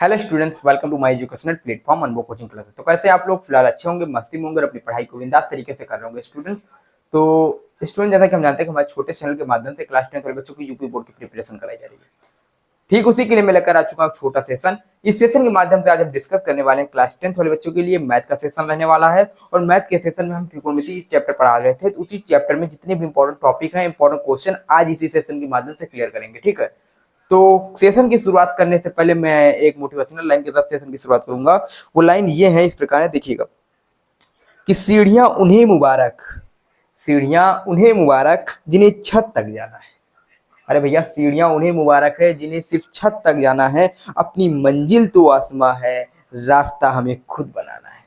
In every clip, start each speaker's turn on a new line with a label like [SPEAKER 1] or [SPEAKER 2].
[SPEAKER 1] Hello students, welcome to my educational platform Anubhav coaching classes. तो कैसे आप लोग फिलहाल अच्छे होंगे, मस्ती में होंगे और अपनी पढ़ाई को बिंदास तरीके से कर रहे होंगे स्टूडेंट्स। तो स्टूडेंट, जैसा कि हम जानते हैं कि हमारे छोटे चैनल के माध्यम से क्लास 10 वाले बच्चों की यूपी बोर्ड की प्रिपरेशन कराई जा रही है। ठीक उसी के लिए मैं लेकर आ चुका हूं छोटा सेशन। इस सेशन के माध्यम से आज हम डिस्कस करने वाले हैं क्लास 10 वाले बच्चों के लिए मैथ का सेशन रहने वाला है। और मैथ के सेशन में हम त्रिकोणमिति चैप्टर पढ़ा रहे थे, तो उसी चैप्टर में जितने भी इंपॉर्टेंट टॉपिक हैं, इंपॉर्टेंट क्वेश्चन आज इसी सेशन के माध्यम से क्लियर करेंगे। ठीक है, तो सेशन की शुरुआत करने से पहले मैं एक मोटिवेशनल लाइन के साथ सेशन की शुरुआत करूंगा। वो लाइन ये है, इस प्रकार है, देखिएगा कि सीढ़ियां उन्हें मुबारक जिन्हें छत तक जाना है। अरे भैया, सीढ़ियां उन्हें मुबारक है जिन्हें सिर्फ छत तक जाना है। अपनी मंजिल तो आसमां है, रास्ता हमें खुद बनाना है।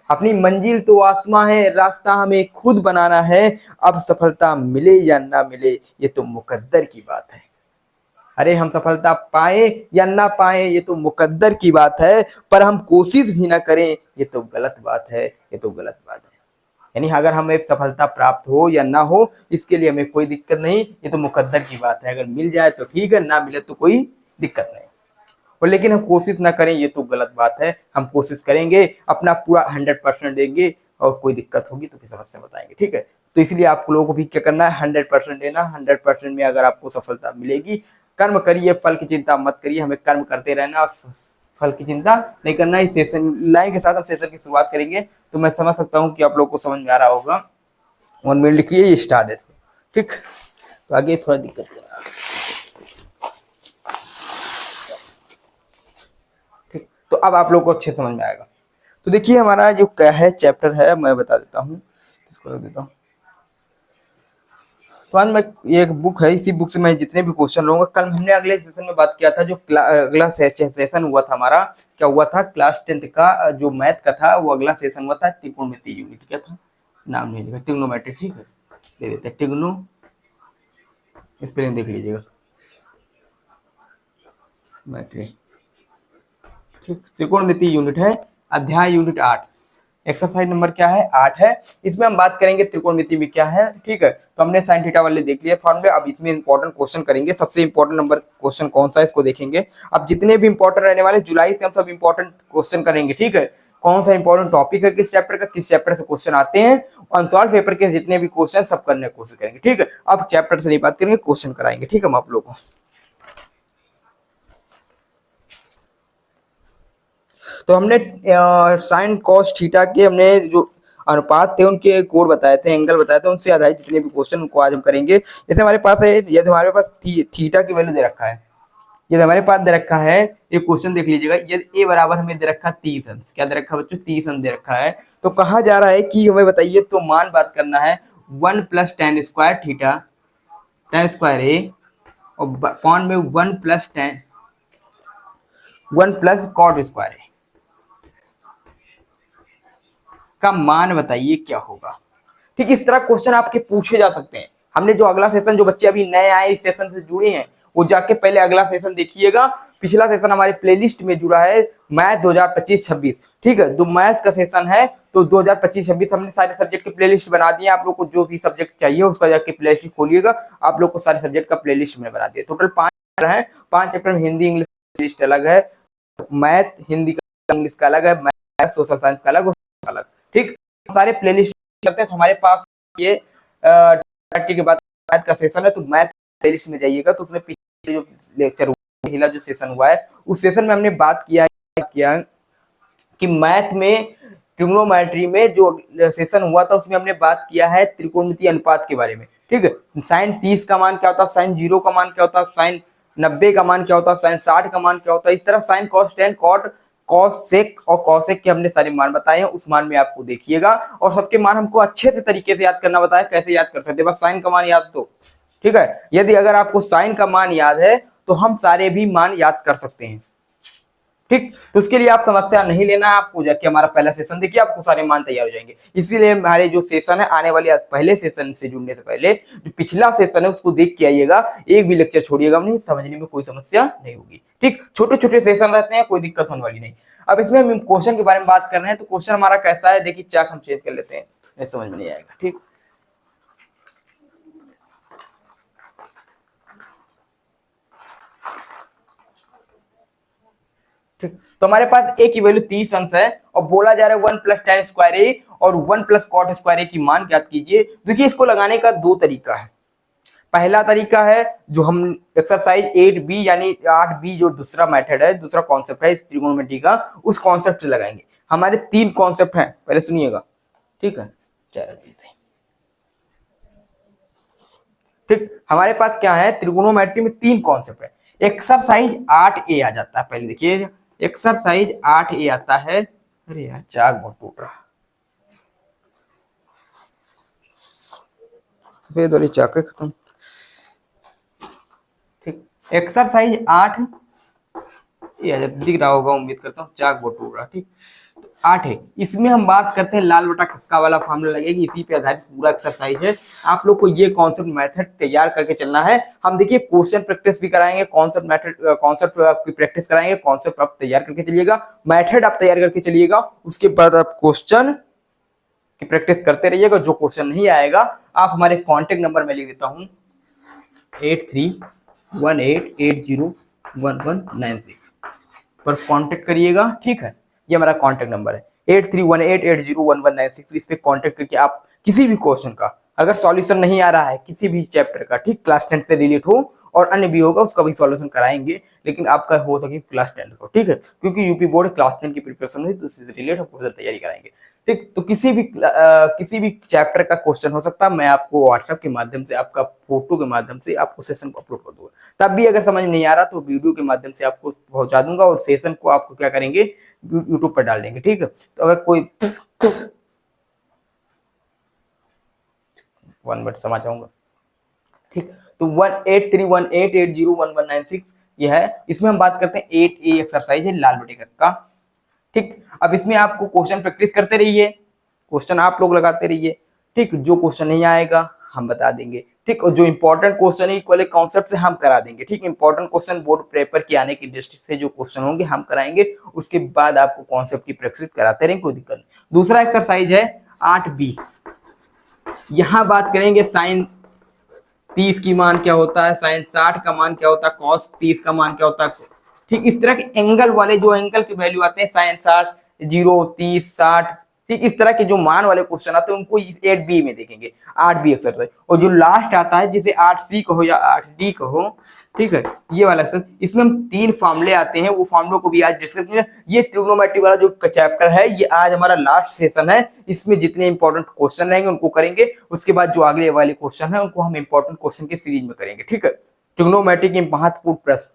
[SPEAKER 1] अपनी मंजिल तो आसमां है, रास्ता हमें खुद बनाना है। अब सफलता मिले या ना मिले, ये तो मुकद्दर की बात है। अरे हम सफलता पाए या ना पाए, ये तो मुकद्दर की बात है। पर हम कोशिश भी ना करें, ये तो गलत बात है, ये तो गलत बात है। यानी अगर हमें सफलता प्राप्त हो या ना हो, इसके लिए हमें कोई दिक्कत नहीं, ये तो मुकद्दर की बात है। अगर मिल जाए तो ठीक है, ना मिले तो कोई दिक्कत नहीं। और लेकिन हम कोशिश ना करें, ये तो गलत बात है। हम कोशिश करेंगे, अपना पूरा 100% देंगे, और कोई दिक्कत होगी तो फिर समस्या बताएंगे। ठीक है, तो इसलिए आप लोगों को भी क्या करना है, 100% देना। 100% में अगर आपको सफलता मिलेगी, कर्म करिए, फल की चिंता मत करिए। हमें कर्म करते रहना और फल की चिंता नहीं करना। इस सेशन लाइन के साथ हम सेशन की शुरुआत करेंगे। तो मैं समझ सकता हूँ कि आप लोग को समझ में आ रहा होगा। 1 मिनट लिखिए, ये स्टार्ट है। ठीक, तो आगे थोड़ा दिक्कत है। ठीक, तो अब आप लोग को अच्छे समझ में आएगा। तो देखिए, हमारा जो क्या है चैप्टर है, मैं बता देता हूँ, इसको रख देता हूँ। तो आज मैं, ये एक बुक है, इसी बुक से मैं जितने भी क्वेश्चन लूंगा। कल हमने अगले सेशन में बात किया था, जो अगला सेशन हुआ था हमारा, क्या हुआ था, क्लास 10 का जो मैथ का था, वो अगला सेशन हुआ था त्रिकोणमिति यूनिट। क्या था नाम, नहीं लिखा, ट्रिग्नोमेट्री। ठीक है, दे देते हैं ट्रिग्नो, स्पेलिंग देख लीजिएगा, मैट्री। ठीक, त्रिकोणमिति यूनिट है, अध्याय यूनिट 8, एक्सरसाइज नंबर क्या है, 8 है। इसमें हम बात करेंगे त्रिकोणमिति में क्या है। ठीक है, तो हमने साइन थीटा वाले देख लिया फॉर्मूले। अब इसमें इंपॉर्टेंट क्वेश्चन करेंगे। सबसे इंपॉर्टेंट नंबर क्वेश्चन कौन सा है, इसको देखेंगे। अब जितने भी इंपॉर्टेंट रहने वाले, जुलाई से हम सब इंपॉर्टेंट क्वेश्चन करेंगे। ठीक है, कौन सा इंपॉर्टेंट टॉपिक है, किस चैप्टर का, किस चैप्टर से क्वेश्चन आते हैं, अनसॉल्व पेपर के जितने भी क्वेश्चन सब करने की कोशिश करेंगे। ठीक है, अब चैप्टर से नहीं बात करेंगे, क्वेश्चन कराएंगे। ठीक है, हम आप लोगों को। तो हमने साइन कॉस थीटा के हमने जो अनुपात थे, उनके कोड बताए थे, एंगल बताए थे, उनसे आधारित जितने भी क्वेश्चन उनको आज हम करेंगे। जैसे हमारे पास है, यदि हमारे पास थीटा की वैल्यू दे रखा है, यदि हमारे पास दे रखा है, ये क्वेश्चन देख लीजिएगा, यदि ए बराबर हमें दे रखा 30 अंश, क्या दे रखा है बच्चों, 30 अंश दे रखा है। तो कहा जा रहा है कि हमें बताइए, तो मान बात करना है 1 plus ten square theta, ten square A, और पॉइंट में 1 प्लस कॉट स्क्वायर ए का मान बताइए क्या होगा। ठीक, इस तरह क्वेश्चन आपके पूछे जा सकते हैं। हमने जो अगला सेशन, जो बच्चे अभी नए आए इस सेशन से जुड़े हैं, वो जाके पहले अगला सेशन देखिएगा। पिछला सेशन हमारे प्लेलिस्ट में जुड़ा है, मैथ 2025-26। ठीक है, तो मैथ का सेशन है, तो 2025-26 हमने सारे सब्जेक्ट के प्लेलिस्ट बना दिए। आप लोग को जो भी सब्जेक्ट चाहिए उसका जाके प्लेलिस्ट खोलिएगा, आप लोग को सारे सब्जेक्ट का प्लेलिस्ट में बना दिया। टोटल 5 चैप्टर है, 5 चैप्टर में हिंदी इंग्लिश लिस्ट अलग है, मैथ हिंदी का इंग्लिश का अलग है, मैथ सोशल साइंस का अलग। ठीक, सारे प्लेलिस्ट करते हैं। तो हमारे पास ये 30 के बाद मैथ का सेशन है, तो मैथ प्लेलिस्ट में जाइएगा, तो उसमें पिछले जो लेक्चर हुआ, पिछला जो सेशन हुआ है, उस सेशन में हमने बात किया कि मैथ में ट्रिग्नोमेट्री में जो सेशन हुआ था, उसमें हमने बात किया है त्रिकोणमितीय अनुपात के बारे में। ठीक है, साइन 30 का मान क्या होता है, साइन 0 का मान क्या होता है, साइन 90 का मान क्या होता है, साइन 60 का मान क्या होता है। इस तरह sine cos tan cot cos sec और कॉसेक के हमने सारे मान बताए हैं। उस मान में आपको देखिएगा, और सबके मान हमको अच्छे से तरीके से याद करना बताया, कैसे याद कर सकते हैं, बस साइन का मान याद तो। ठीक है, यदि अगर आपको साइन का मान याद है, तो हम सारे भी मान याद कर सकते हैं। ठीक, तो उसके लिए आप समस्या नहीं लेना, आपको जाके हमारा पहला सेशन देखिए, आपको सारे मान तैयार हो जाएंगे। इसीलिए हमारे जो सेशन है, आने वाले पहले सेशन से जुड़ने से पहले जो पिछला सेशन है उसको देख के आइएगा, एक भी लेक्चर छोड़िएगा नहीं, समझने में कोई समस्या नहीं होगी। ठीक, छोटे छोटे सेशन रहते हैं, कोई दिक्कत होने वाली नहीं। अब इसमें हम क्वेश्चन के बारे में बात कर रहे हैं, तो क्वेश्चन हमारा कैसा है, देखिए चार्ट हम चेंज कर लेते हैं, नहीं समझ में नहीं आएगा। ठीक, ठीक, तो हमारे पास ए की वैल्यू 30 अंश है और बोला जा रहा है 1 प्लस tan स्क्वायर ए और 1 प्लस कॉट स्क्वायर ए की मान ज्ञात कीजिए। देखिए इसको लगाने का दो तरीका है। पहला तरीका है जो हम एक्सरसाइज 8b यानी 8b जो दूसरा मेथड है, दूसरा कॉन्सेप्ट है इस त्रिकोणमिति का, उस कॉन्सेप्ट से लगाएंगे। हमारे तीन कॉन्सेप्ट हैं, पहले सुनिएगा, ठीक है। ठीक, हमारे पास क्या है, त्रिकोणोमेट्री में तीन कॉन्सेप्ट है। एक्सरसाइज 8a आ जाता है, पहले देखिए एक्सरसाइज 8a आता है। अरे यार चाक बहुत टूट रहा, सफेद वाली चाक है खत्म। ठीक, एक्सरसाइज 8 ये दिख रहा होगा, उम्मीद करता हूँ, चाक बहुत टूट रहा। ठीक, 8 है, इसमें हम बात करते हैं लाल बटा कक्का वाला फॉर्मूला लगेगी, इसी पे आधारित पूरा एक्सरसाइज है। आप लोग को ये कॉन्सेप्ट मेथड तैयार करके चलना है। हम देखिए क्वेश्चन प्रैक्टिस भी कराएंगे, कॉन्सेप्ट मेथड कॉन्सेप्ट आपकी प्रैक्टिस कराएंगे, कॉन्सेप्ट आप तैयार करके चलिएगा, मेथड आप तैयार करके चलिएगा, उसके बाद आप क्वेश्चन की प्रैक्टिस करते रहिएगा। जो क्वेश्चन नहीं आएगा आप हमारे कॉन्टेक्ट नंबर में लिख देता हूँ 8318801196 पर कांटेक्ट करिएगा। ठीक है, ये हमारा कांटेक्ट नंबर है 8318801196। इस पे कांटेक्ट करके आप किसी भी क्वेश्चन का अगर सॉल्यूशन नहीं आ रहा है किसी भी चैप्टर का, ठीक, क्लास 10 से रिलेट हो और अन्य भी होगा, उसका भी सॉल्यूशन कराएंगे, लेकिन आपका हो सके क्लास 10 को, ठीक है, क्योंकि यूपी बोर्ड क्लास 10 की प्रिपरेशन हुई तो उससे रिलेट हम क्वेश्चन तैयारी कराएंगे। ठीक, तो किसी भी चैप्टर का क्वेश्चन हो सकता है, मैं आपको व्हाट्सएप के माध्यम से, आपका फोटो के माध्यम से आपको सेशन को अपलोड कर दूंगा। तब भी अगर समझ नहीं आ रहा तो वीडियो के माध्यम से आपको पहुंचा दूंगा और सेशन को आपको क्या करेंगे, यूट्यूब पर डाल देंगे। ठीक है, तो अगर कोई 1 मिनट समझ आऊंगा। ठीक, तो 183188011196 ये है। इसमें हम बात करते हैं 8A एक्सरसाइज है लाल बटे का। ठीक, अब इसमें आपको क्वेश्चन प्रैक्टिस करते रहिए, क्वेश्चन आप लोग लगाते रहिए। ठीक, जो क्वेश्चन नहीं आएगा हम बता देंगे। ठीक, और जो इंपॉर्टेंट क्वेश्चन है वाले कॉन्सेप्ट से हम करा देंगे। ठीक, इंपॉर्टेंट क्वेश्चन बोर्ड पेपर के आने की दृष्टि से जो क्वेश्चन होंगे हम कराएंगे, उसके बाद आपको कॉन्सेप्ट की प्रैक्टिस कराते रहेंगे, कोई दिक्कत नहीं। दूसरा एक्सरसाइज है 8B, यहां बात करेंगे साइन 30 की मान क्या होता है, साइन 60 का मान क्या होता है, कॉस 30 का मान क्या होता है। ठीक, इस तरह के एंगल वाले जो एंगल की वैल्यू आते हैं, साइन 60, 0, 30, 60, ठीक, इस तरह के जो मान वाले क्वेश्चन आते हैं उनको 8B में देखेंगे, 8B एक्सरसाइज। और जो लास्ट आता है जिसे 8C कहो या 8D कहो, ठीक है, ये वाला एक्सरसाइज, इसमें हम तीन फॉर्मूले आते हैं, वो फॉर्मूलों को भी आज डिस्कस करेंगे। ये ट्रिग्नोमेट्री वाला जो चैप्टर है ये आज हमारा लास्ट सेशन है, इसमें जितने इंपॉर्टेंट क्वेश्चन रहेंगे उनको करेंगे, उसके बाद जो अगले वाले क्वेश्चन है उनको हम इंपॉर्टेंट क्वेश्चन की सीरीज में करेंगे। ठीक है, ट्रिग्नोमेट्री के महत्वपूर्ण प्रश्न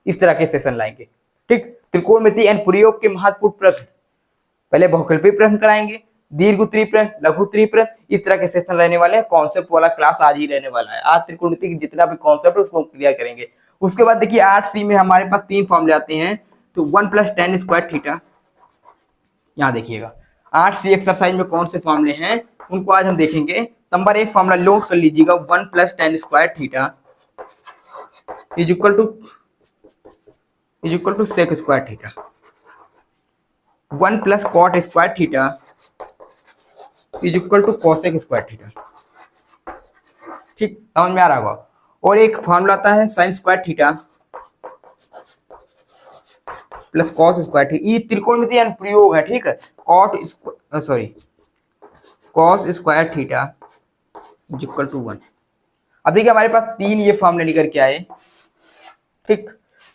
[SPEAKER 1] इस तरह के सेशन लाएंगे। ठीक, त्रिकोणमिति एंड प्रयोग के महत्वपूर्ण प्रश्न, पहले बहुकल्पीय प्रश्न कराएंगे, दीर्घ प्रश्न, लघु प्रश्न, इस तरह के सेशन रहने वाले हैं। कॉन्सेप्ट वाला क्लास आज ही रहने वाला है। आज त्रिकोणमिति की जितना भी कॉन्सेप्ट है उसको क्लियर करेंगे। उसके बाद देखिए 8C में हमारे पास तीन फॉर्मूले आते हैं, तो 1 प्लस tan स्क्वायर थीटा, यहाँ देखिएगा 8C एक्सरसाइज में कौन से फॉर्मूले हैं उनको आज हम देखेंगे। नंबर 1 फॉर्मूला नोट कर लीजिएगा, 1 plus tan square theta is equal to sec square theta, 1 plus cot square theta is equal to cosec square theta. ठीक, समझ में आ रहा होगा। और एक फॉर्मूला आता है sine square theta plus cos square theta, ये त्रिकोणमिति अनुप्रयोग है। ठीक है, cos square theta is equal to 1। अब देखिए हमारे पास तीन ये फॉर्मूले निकल के आए। ठीक,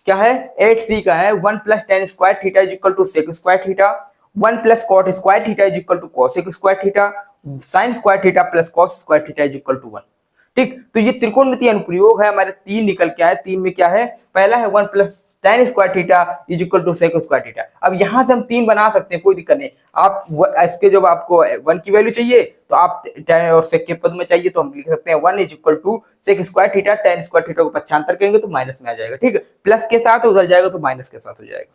[SPEAKER 1] क्या है, 8C का है 1 plus tan square theta is equal to sec square theta, 1 plus cot square theta is equal to cosec square theta, sine square theta plus cos square theta is equal to 1। ठीक, तो ये त्रिकोणमिति अनुप्रयोग है, हमारे तीन निकल के आए। तीन में क्या है, पहला है 1 plus tan square theta is equal to sec square theta. अब यहां से हम तीन बना सकते हैं, कोई दिक्कत नहीं। आप इसके जब आपको 1 की वैल्यू चाहिए तो आप tan और सेक के पद में चाहिए तो हम लिख सकते हैं 1 is equal to sec square theta, tan square theta को पक्षांतर करेंगे तो माइनस में आ जाएगा। ठीक है, प्लस के साथ उधर जाएगा तो माइनस के साथ हो जाएगा।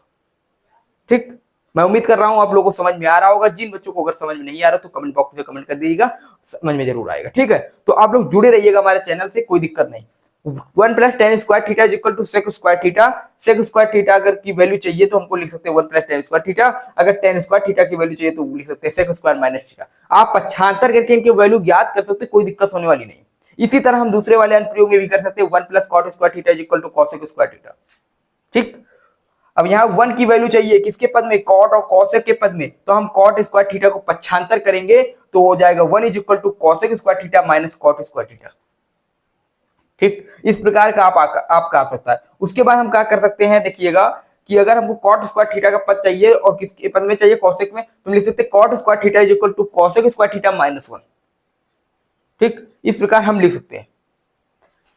[SPEAKER 1] ठीक, मैं उम्मीद कर रहा हूं आप लोगों को समझ में आ रहा होगा। जिन बच्चों को अगर समझ में नहीं आ रहा तो कमेंट बॉक्स में कमेंट कर दीजिएगा, समझ में जरूर आएगा। ठीक है, तो आप लोग जुड़े रहिएगा हमारे चैनल से, कोई दिक्कत नहीं। 1 plus tan square theta is equal to sec square theta, sec square theta अगर की वैल्यू चाहिए तो हमको लिख सकते हैं 1 प्लस tan स्क्वायर थीटा, अगर tan स्क्वायर थीटा की वैल्यू चाहिए तो लिख सकते हैं सेक स्क्वायर माइनस थीटा। आप पक्षांतर करके इनकी वैल्यू ज्ञात कर सकते हैं, कोई दिक्कत होने वाली नहीं। इसी तरह हम दूसरे वाले अनुप्रयोग में भी कर सकते हैं, 1 plus cot square theta is equal to cosec square theta. ठीक, अब यहाँ 1 की वैल्यू चाहिए किसके पद में, कॉट और कॉसेक के पद में, तो हम कॉट स्क्वायर थीटा को पक्षांतर करेंगे तो हो जाएगा 1 is equal to cosec square theta minus cot square theta. ठीक, इस प्रकार का आप कर सकता है। उसके बाद हम क्या कर सकते हैं, देखिएगा कि अगर हमको कॉट स्क्वायर थीटा का पद चाहिए और किसके पद में चाहिए, कॉसेक में, तो हम लिख सकते हैं cot square theta is equal to cosec square theta minus 1। ठीक, इस प्रकार हम लिख सकते हैं।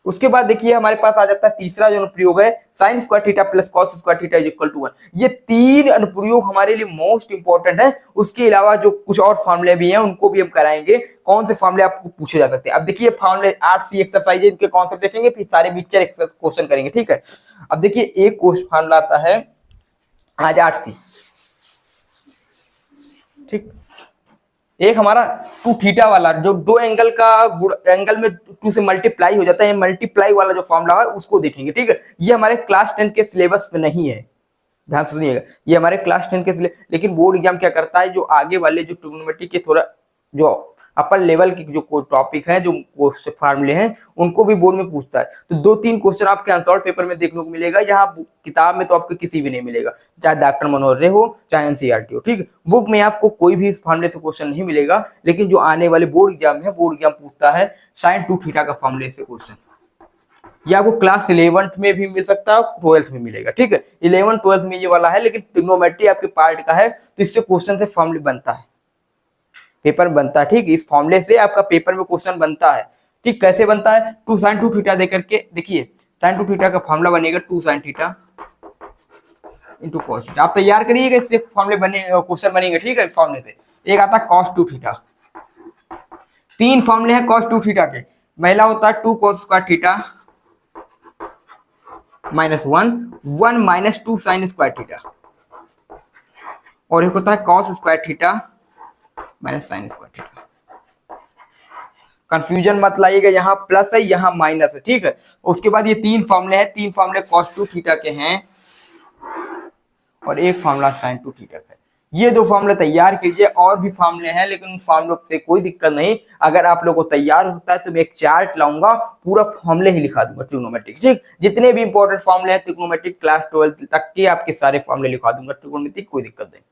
[SPEAKER 1] उसके बाद देखिए हमारे पास आ जाता है तीसरा जो अनुप्रयोग है, sine square theta plus cos square theta is equal to 1। ये 3 अनुप्रयोग हमारे लिए मोस्ट इंपॉर्टेंट है। उसके अलावा जो कुछ और फॉर्मूले भी हैं उनको भी हम कराएंगे। कौन से फॉर्मूले आपको पूछे जा सकते हैं, अब देखिए फॉर्मूले 8C एक्सरसाइज है, इनके कॉन्सेप्ट देखेंगे, फिर सारे मिक्सचर क्वेश्चन करेंगे। ठीक है, अब देखिए एक क्वेश्चन फॉर्मूला आता है आज 8C। ठीक, एक हमारा 2 थीटा वाला जो दो एंगल का एंगल में 2 से मल्टीप्लाई हो जाता है, मल्टीप्लाई वाला जो फॉर्मूला है उसको देखेंगे। ठीक है, ये हमारे क्लास 10 के सिलेबस में नहीं है, ध्यान से सुनिएगा, ये हमारे क्लास 10 के लेकिन बोर्ड एग्जाम क्या करता है, जो आगे वाले जो ट्रिग्नोमेट्री के थोड़ा जो अपर लेवल के जो टॉपिक है, जो फार्मूले हैं, उनको भी बोर्ड में पूछता है। तो 2-3 क्वेश्चन आपके आंसर पेपर में देखने को मिलेगा, यहाँ किताब में तो आपको किसी भी नहीं मिलेगा, चाहे डॉक्टर मनोहर रे हो चाहे एनसीईआरटी हो। ठीक, बुक में आपको कोई भी इस फार्मूले से क्वेश्चन नहीं मिलेगा, लेकिन जो आने वाले बोर्ड एग्जाम है, बोर्ड एग्जाम पूछता है साइन 2 थीटा का फार्मूले से क्वेश्चन। ये आपको क्लास 11th में भी मिल सकता है, 12th में मिलेगा। ठीक है, 11th 12th में ये वाला है, लेकिन ट्रिग्नोमेट्री आपके पार्ट का है, तो इससे क्वेश्चन से फॉर्मूले बनता है, पेपर बनता है। ठीक, इस फॉर्मूले से आपका पेपर में क्वेश्चन बनता है। ठीक, कैसे बनता है, 2 sin 2 थीटा देकर के, देखिए sin 2 थीटा का फॉर्मूला बनेगा 2 sin theta into cos theta. आप तैयार करिएगा, इससे फॉर्मूले बने, क्वेश्चन बनेंगे। ठीक है, फॉर्मूले से एक आता है cos 2 थीटा। 3 फॉर्मूले हैं cos 2 थीटा के, पहला होता है 2 cos square theta minus 1 minus 2 sin square theta, और एक होता है cos square theta minus sin square theta. Confusion मत लाइएगा, यहाँ प्लस है यहाँ माइनस है। ठीक है, उसके बाद ये 3 फॉर्मूले हैं, 3 फॉर्मूले cos 2 थीटा के हैं और एक फॉर्मूला sin 2 थीटा का है। ये 2 फॉर्मूले तैयार कीजिए, और भी फॉर्मूले हैं लेकिन उन फॉर्मूलों से कोई दिक्कत नहीं। अगर आप लोगों को तैयार हो सकता है तो मैं एक चार्ट लाऊंगा, पूरा फॉर्मूले ही लिखा दूंगा ट्रिग्नोमेट्रिक। ठीक, जितने भी इंपॉर्टेंट फॉर्मूले हैं ट्रिग्नोमेट्रिक क्लास 12 तक के, आपके सारे फॉर्मूले लिखा दूंगा ट्रिग्नोमेट्रिक, कोई दिक्कत नहीं।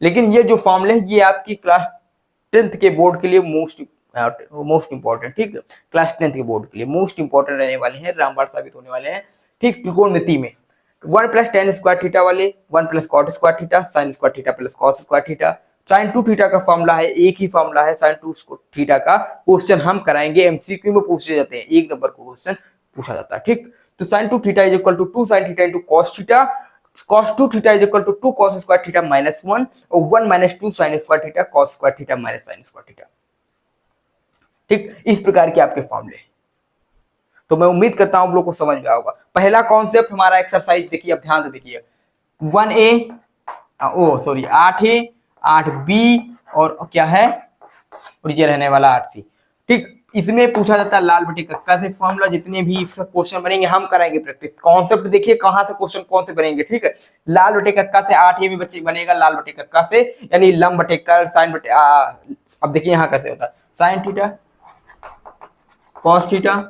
[SPEAKER 1] लेकिन ये जो फॉर्मूले हैं ये आपकी क्लास 10th के बोर्ड के लिए मोस्ट इंपॉर्टेंट, ठीक, क्लास 10th के बोर्ड के लिए मोस्ट इंपॉर्टेंट रहने वाले हैं, रामबाण साबित होने वाले हैं। ठीक, त्रिकोणमिति में 1 प्लस tan स्क्वायर थीटा वाले 1 plus cot square theta sine square theta plus cos square theta. Sine 2 theta का फॉर्मूला है, एक ही फॉर्मूला है साइन 2 थीटा का। क्वेश्चन हम कराएंगे, एमसीक्यू में पूछे जाते हैं, 1 नंबर को क्वेश्चन पूछा जाता है। ठीक, तो sine 2 theta is equal to 2 sin theta into cos theta, cos 2 theta is equal to 2 cos square theta minus 1 और 1 minus 2 sin square theta cos square theta minus sin square theta. ठीक, इस प्रकार के आपके फॉर्मूले। तो मैं उम्मीद करता हूं आप लोगों को समझ में आएगा। पहला कॉन्सेप्ट हमारा एक्सरसाइज देखिए, अब ध्यान से देखिए, 1A 8A 8B और क्या है, और ये रहने वाला 8C। ठीक, इसमें पूछा जाता है लाल बटे कक्का से फॉर्मूला। जितने भी इसका क्वेश्चन बनेंगे हम कराएंगे प्रैक्टिस। कॉन्सेप्ट देखिए कहां से क्वेश्चन कौन से बनेंगे। ठीक है, लाल बटे कक्का से 8A में बच्चे बनेगा लाल बटे कक्का से, यानी लंब बटे कर साइन बटे अब देखिए यहाँ कैसे होता है, sine theta cos theta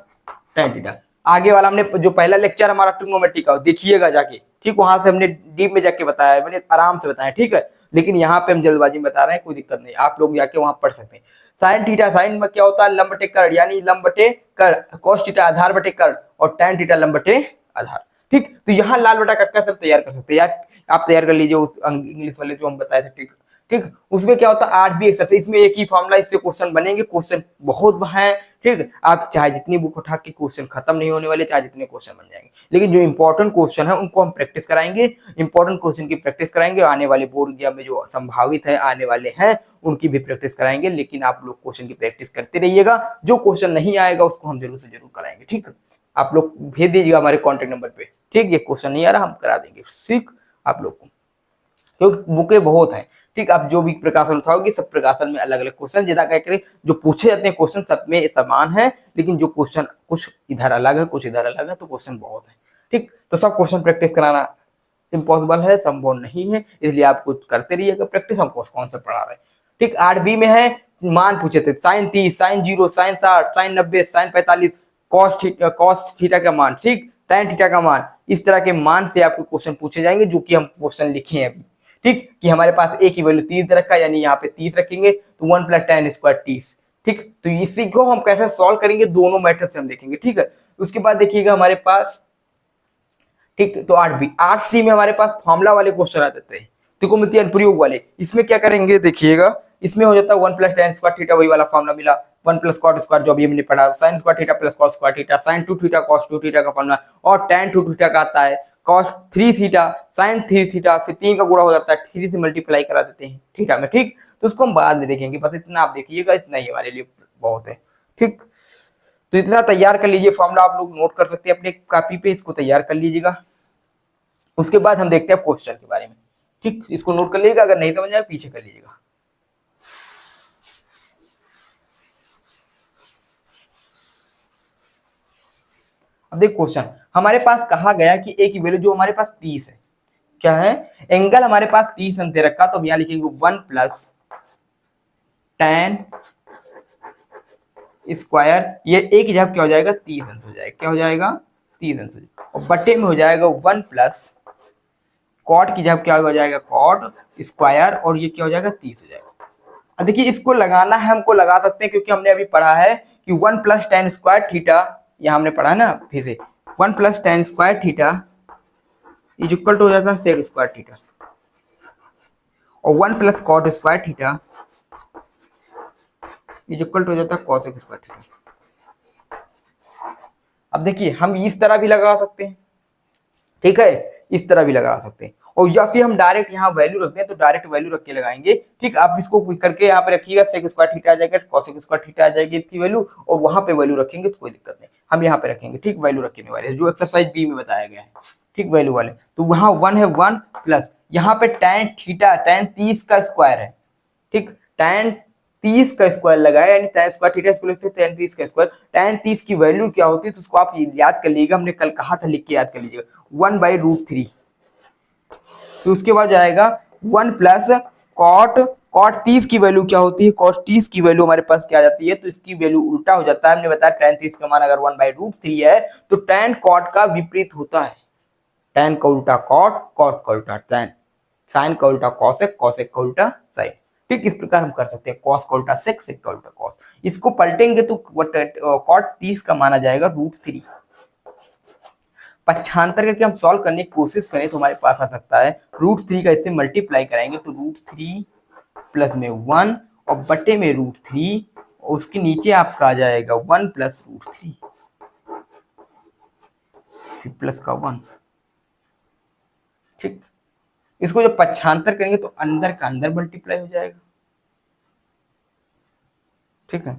[SPEAKER 1] tan theta. आगे वाला हमने जो पहला लेक्चर हमारा ट्रिग्नोमेट्री का देखिएगा जाके, ठीक, वहां से हमने डीप में जाके बताया है, मैंने आराम से बताया। ठीक है, लेकिन यहाँ पे हम जल्दबाजी में बता रहे हैं, कोई दिक्कत नहीं, आप लोग जाके वहां पढ़ सकते हैं। साइन थीटा, साइन में क्या होता है, लंब बटे कर्ण, यानी लंब बटे कर्ण, कॉस थीटा आधार बटे कर्ण और tan थीटा लंब बटे आधार। ठीक, तो यहाँ लाल बटा कक्का सब तैयार कर सकते हैं, या आप तैयार कर लीजिए उस इंग्लिश वाले जो हम बताए थे। ठीक ठीक, उसमें क्या होता है 8B एक्सरसाइज, इसमें एक ही फॉर्मूला, इससे क्वेश्चन बनेंगे। क्वेश्चन बहुत है, ठीक, आप चाहे जितनी बुक उठा के क्वेश्चन खत्म नहीं होने वाले, चाहे जितने क्वेश्चन बन जाएंगे, लेकिन जो इंपॉर्टेंट क्वेश्चन है उनको हम प्रैक्टिस कराएंगे, इंपॉर्टेंट क्वेश्चन की प्रैक्टिस कराएंगे। आने वाले बोर्ड एग्जाम में जो संभावित है आने वाले हैं उनकी भी प्रैक्टिस कराएंगे, लेकिन आप लोग क्वेश्चन की प्रैक्टिस करते रहिएगा। जो क्वेश्चन नहीं आएगा उसको हम जरूर से जरूर कराएंगे। ठीक, आप लोग भेज दीजिएगा हमारे कॉन्टेक्ट नंबर पे। ठीक, ये क्वेश्चन नहीं आ रहा हम करा देंगे, ठीक, आप लोग को, क्योंकि बुकें बहुत हैं। ठीक, आप जो भी प्रकाशन उठाओगे सब प्रकाशन में अलग अलग क्वेश्चन, ज्यादा क्या करें, जो पूछे जाते हैं क्वेश्चन सब में समान है, लेकिन जो क्वेश्चन कुछ इधर अलग है कुछ इधर अलग है, तो क्वेश्चन बहुत है। ठीक, तो सब क्वेश्चन प्रैक्टिस कराना इम्पॉसिबल है, संभव नहीं है, इसलिए आप कुछ करते रहिएगा प्रैक्टिस। हम कौन सा पढ़ा रहे हैं। ठीक, 8B में है, मान पूछे थे sine 30 sine 0 sine 60 sine 90 sine 45 cos theta का मान। ठीक, tan थीटा का मान, इस तरह के मान से आपको क्वेश्चन पूछे जाएंगे जो कि हम क्वेश्चन लिखे हैं अभी। ठीक, कि हमारे पास a की वैल्यू 30 रखा है, यानी यहाँ पे 30 रखेंगे तो 1 + tan स्क्वायर 30। ठीक, तो इसी को हम कैसे सॉल्व करेंगे दोनों मेथड से हम देखेंगे। ठीक है, उसके बाद देखिएगा हमारे पास, ठीक, तो 8b 8c में हमारे पास फॉर्मूला वाले क्वेश्चन आ जाते हैं, त्रिकोणमितीय अनुप्रयोग वाले। इसमें क्या करेंगे देखिएगा, इसमें हो जाता है 1 + tan स्क्वायर थीटा, वही वाला फॉर्मूला मिला, 1 + cot स्क्वायर जो अभी हमने पढ़ा, sin square theta + cos square theta, sin 2 theta cos 2 theta का फॉर्मूला, और tan 2 थीटा का आता है cos 3 थीटा sin 3 थीटा, फिर 3 का गुणा हो जाता है 3 से मल्टीप्लाई करा देते हैं थीटा में। ठीक, तो उसको हम बाद में देखेंगे, बस इतना आप देखिएगा, इतना ही हमारे लिए बहुत है। ठीक, तो इतना तैयार कर लीजिए, फॉर्मूला आप लोग नोट कर सकते हैं अपने कॉपी पे, इसको तैयार कर लीजिएगा। उसके बाद हम देखते हैं क्वेश्चन के बारे में। ठीक, इसको नोट कर लीजिएगा, अगर नहीं समझ आए पीछे कर लीजिएगा। अब देख क्वेश्चन हमारे पास कहा गया कि a की वैल्यू जो हमारे पास 30 है, क्या है, एंगल हमारे पास 30 अंश दे रखा, तो हम यहां लिखेंगे 1 + tan स्क्वायर, ये a की जगह क्या हो जाएगा 30 अंश हो जाएगा, क्या हो जाएगा 30 अंश हो जाएगा, और बटे में हो जाएगा 1 + cot की जगह क्या हो जाएगा cot स्क्वायर, और ये क्या हो जाएगा 30 हो जाएगा। अब देखिए इसको लगाना है, हमको लगा सकते हैं क्योंकि हमने अभी पढ़ा है कि 1 + tan स्क्वायर थीटा, यहाँ हमने पढ़ा है ना फिर से, 1 + tan square theta is equal to हो जाता है sec स्क्वायर थीटा, और 1 + cot square theta is equal to हो जाता है cos स्क्वायर थीटा। अब देखिए हम इस तरह भी लगा सकते हैं, ठीक है, इस तरह भी लगा सकते हैं, और या फिर हम डायरेक्ट यहाँ वैल्यू रखते हैं तो डायरेक्ट वैल्यू रख के लगाएंगे। ठीक, आप इसको करके यहाँ पे रखिएगा, sec स्क्वायर थीटा आ जाएगा, cos स्क्वायर थीटा आ जाएगी इसकी वैल्यू, और वहां पे वैल्यू रखेंगे तो कोई दिक्कत नहीं, हम यहाँ पे रखेंगे। ठीक, वैल्यू रखने वाले जो एक्सरसाइज बी में बताया गया है, ठीक, वैल्यू वाले, तो वहां 1 है, 1 प्लस यहाँ पे tan थीटा, tan 30 का स्क्वायर है। ठीक, tan 30 का स्क्वायर लगाया, यानी tan स्क्वायर थीटा, इसको लिखते हैं tan 30 का स्क्वायर। tan 30 की वैल्यू क्या होती है तो उसको आप याद कर लीजिएगा, हमने कल कहा था, लिख के याद कर लीजिएगा, 1/√3। तो उसके बाद जाएगा 1 + cot 30 की वैल्यू क्या होती है, cot 30 की वैल्यू हमारे पास क्या आ जाती है, तो इसकी वैल्यू उल्टा हो जाता है। हमने बताया tan 30 का मान अगर 1/√3 है तो tan cot का विपरीत होता है, tan का उल्टा cot, cot का उल्टा tan, sin का उल्टा cosec, cosec का उल्टा sin। ठीक, इस प्रकार हम कर सकते हैं, cos का उल्टा sec, sec का उल्टा cos। इसको पलटेंगे तो cot 30 का माना जाएगा √3। पक्षांतर करके हम सॉल्व करने की कोशिश करें तो हमारे पास आ सकता है √3 का, इससे मल्टीप्लाई कराएंगे तो √3 प्लस में 1 और बटे में √3, और उसके नीचे आपका आ जाएगा 1 + √3 प्लस का 1। ठीक, इसको जब पक्षांतर करेंगे तो अंदर का अंदर मल्टीप्लाई हो जाएगा। ठीक है,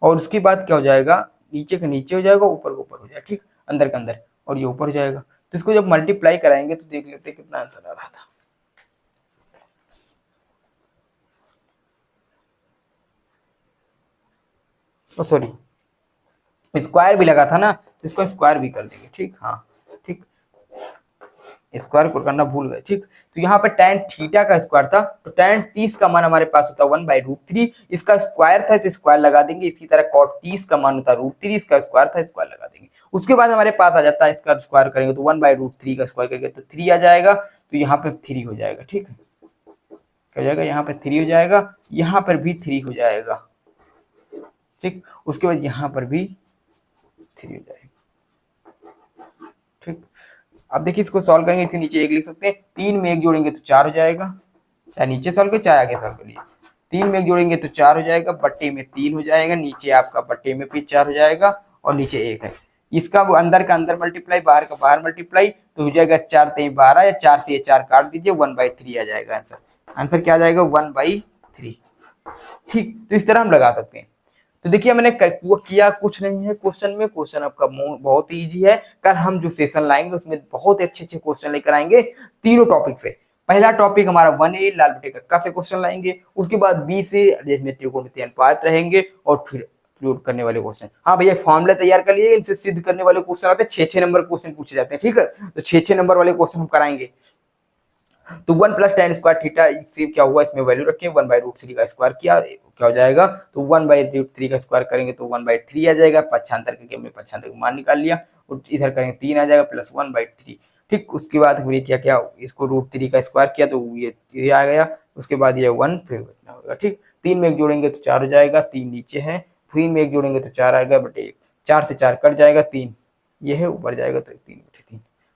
[SPEAKER 1] और उसके बाद क्या हो जाएगा, नीचे का नीचे हो जाएगा, ऊपर का ऊपर हो जाएगा। ठीक, अंदर का अंदर, और ये ऊपर हो जाएगा। तो इसको जब मल्टीप्लाई कराएंगे तो देख लेते हैं कितना आंसर आ रहा था। सॉरी, स्क्वायर भी लगा था ना, तो इसको स्क्वायर भी कर देंगे। ठीक, हाँ, ठीक, स्क्वायर को करना भूल गए। ठीक, तो यहाँ पे tan थीटा का स्क्वायर था, तो tan 30 का मान हमारे पास होता है 1/√3, इसका स्क्वायर था तो स्क्वायर लगा देंगे। इसी तरह cot 30 का मान होता है √3, इसका स्क्वायर था, स्क्वायर लगा देंगे। उसके बाद हमारे पास आ जाता है, इसका स्क्वायर करेंगे तो 1/√3 का स्क्वायर करेंगे तो 3 आ जाएगा, तो यहाँ पे 3 हो जाएगा। ठीक है, क्या हो जाएगा, यहाँ पे 3 हो जाएगा, यहाँ पर भी 3 हो जाएगा। ठीक, उसके बाद यहाँ पर भी 3 हो जाएगा। ठीक, अब देखिए इसको सॉल्व करेंगे, इसके नीचे 1 लिख सकते हैं, 3 में 1 जोड़ेंगे तो 4 हो जाएगा, चाहे नीचे सॉल्व करिए चाहे आगे सॉल्व करिए। 3 में 1 जोड़ेंगे तो 4 हो जाएगा, बट्टे में 3 हो जाएगा, नीचे आपका बट्टे में फिर 4 हो जाएगा, और नीचे 1 है। इसका अंदर का अंदर मल्टीप्लाई, बाहर का बाहर मल्टीप्लाई, तो हो जाएगा 4 × 12, या 4 से 4 काट दीजिए, 1/3 आ जाएगा आंसर। आंसर क्या आ जाएगा, 1/3। ठीक, तो इस तरह हम लगा सकते हैं। तो देखिए मैंने वो किया कुछ नहीं है क्वेश्चन में, क्वेश्चन आपका बहुत ही इजी है। कल हम जो सेशन लाएंगे उसमें बहुत अच्छे अच्छे क्वेश्चन लेकर आएंगे तीनों टॉपिक से। पहला टॉपिक हमारा 1A लाल बटे कक्का से क्वेश्चन लाएंगे, उसके बाद B से त्रिकोणमितीय अनुपात रहेंगे, और फिर अपलोड करने वाले क्वेश्चन। हाँ भैया फॉर्मूला तैयार कर लिए, इनसे सिद्ध करने वाले क्वेश्चन आते हैं, 6-6 नंबर क्वेश्चन पूछे जाते हैं। ठीक है, तो 6-6 नंबर वाले क्वेश्चन हम कराएंगे। तो 1 प्लस टेन स्क्वायर थीटा से क्या हुआ, इसमें वैल्यू रखें, 1/√3 का स्क्वायर किया क्या हो जाएगा, तो 1/√3 का स्क्वायर करेंगे तो 1/3 आ जाएगा, पक्षांतर करके हमने पक्षांतर का मान निकाल लिया, और इधर करेंगे 3 आ जाएगा प्लस 1/3। ठीक, उसके बाद हमने क्या किया, इसको √3 का स्क्वायर किया तो ये आ गया, उसके बाद ये 1 फिर बचना होगा। ठीक, 3 में 1 जोड़ेंगे तो 4 हो जाएगा, 3 नीचे है, 3 में 1 जोड़ेंगे तो 4 आएगा बटे 1, 4 से 4 कट जाएगा, 3 ये है ऊपर जाएगा तो 3/3।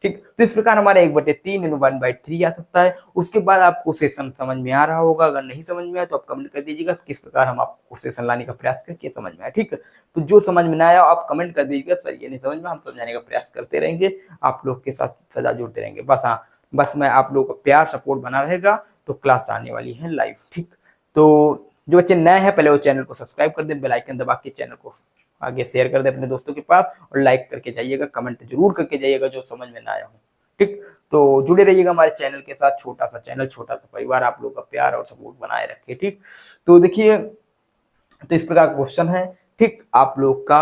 [SPEAKER 1] ठीक, तो इस प्रकार हमारा 1/3 इन 1/3 आ सकता है। उसके बाद आपको सेशन समझ में आ रहा होगा, अगर नहीं समझ में आया तो आप कमेंट कर दीजिएगा किस प्रकार हम आपको सेशन लाने का प्रयास करके समझ में आया। ठीक, तो जो समझ में ना आया आप कमेंट कर दीजिएगा, सर ये नहीं समझ में, हम समझाने का प्रयास करते रहेंगे, आप लोग के साथ सदा जुड़ते रहेंगे। बस हाँ, बस मैं आप लोगों का प्यार सपोर्ट बना रहेगा तो क्लास आने वाली है लाइव। ठीक, तो जो बच्चे नए हैं पहले वो चैनल को सब्सक्राइब कर दें, बेल आइकन दबा के चैनल को आगे शेयर कर दे अपने दोस्तों के पास, और लाइक करके जाइएगा, कमेंट जरूर करके जाइएगा जो समझ में ना आया हो। ठीक, तो जुड़े रहिएगा हमारे चैनल के साथ, छोटा सा चैनल, छोटा सा परिवार आप लोग का प्यार और सपोर्ट बनाए रखे। ठीक, तो देखिए, तो इस प्रकार क्वेश्चन है। ठीक, आप लोग का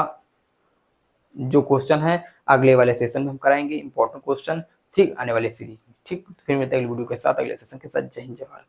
[SPEAKER 1] जो क्वेश्चन है अगले वाले सेशन में हम कराएंगे, इंपॉर्टेंट क्वेश्चन, ठीक, आने वाले सीरीज में। ठीक, फिर मिलते हैं अगली वीडियो के साथ, अगले सेशन के साथ। जय हिंद, जय भारत।